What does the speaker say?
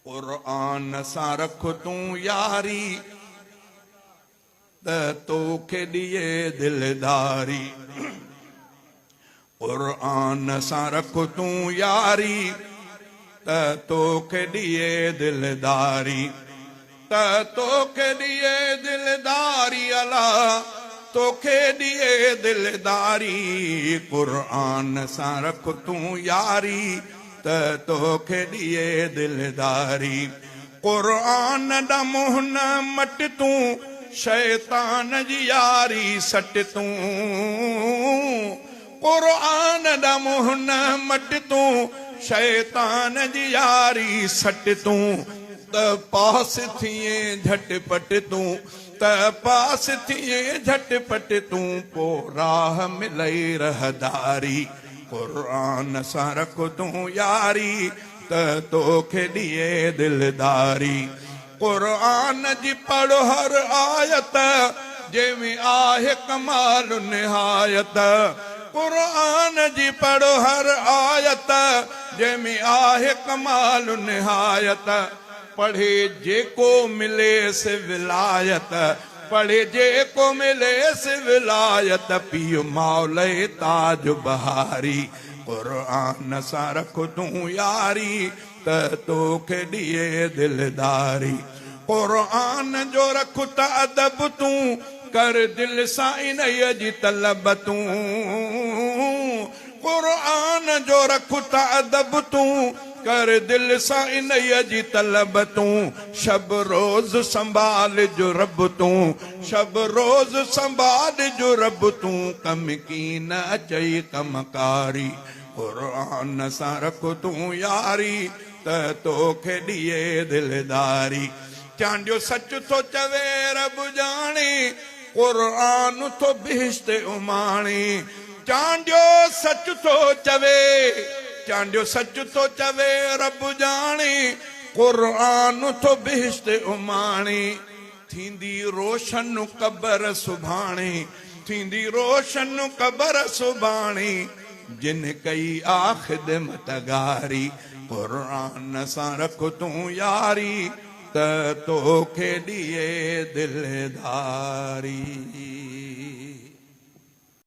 क़ुरान सां रख तूं यारी त तोखे ॾिए दिलदारी। क़ुरान सां रख तूं यारी त तोखे ॾिए दिलदारी, त तोखे ॾिए दिलदारी अला तोखे ॾिए दिलदारी। क़ुरान सां रख तूं यारी त तोखे ॾिए दिलदारी। क़ुरान ॾां मुंहुं न मट तूं शैतान जी यारी सट तूं। क़ुरान ॾां मुंहुं न मट तूं शैतान जी यारी सट तूं। त पास थिए झटपट तूं, त पास थिए झटपट तूं, पो राह मिलई रहदारी। क़ुरान सां रख तूं यारी त तोखे ॾिए दिलदारी। क़ुरान जी पढ़ हर आयत जंहिंमें आहे कमाल निहायत। क़ुरान जी पढ़ हर आयत जंहिंमें आहे कमाल निहायत। पढ़े जेको मिलेसि विलायत, पढ़े जेको मिलेसि विलायत, पीउ मौले ताज बहारी। क़ुरान सां रख तूं यारी त तोखे ॾिए दिलदारी। क़ुरान जो रख त अदब तूं, कर दिल सां इन्हीअ जी तलब तूं। क़ुरान जो रख त अदब तूं, कर दिल सां इन्हीअ जी तलब तूं। शब रोज़ संभाल जो रब तूं, शब रोज़ संभाल जो रब तूं, कम की न अचई कमकारी। क़ुरान सां रख तूं यारी त तोखे ॾिए दिलदारी। चांडियो सच थो चवे रब ॼाणे, क़ुरान थो बिहिश्त उमाणे। चांडियो सच थो चवे, चांडियो सच थो चवे रब ॼाणे, क़ुरान थो बिहिश्त उमाणे। थींदी रोशन क़बर सुभाणे, थींदी रोशन क़बर सुभाणे, जिन कई आ ख़िदमत गारी। क़ुरान सां रख तूं यारी त तोखे ॾिए दिलदारी।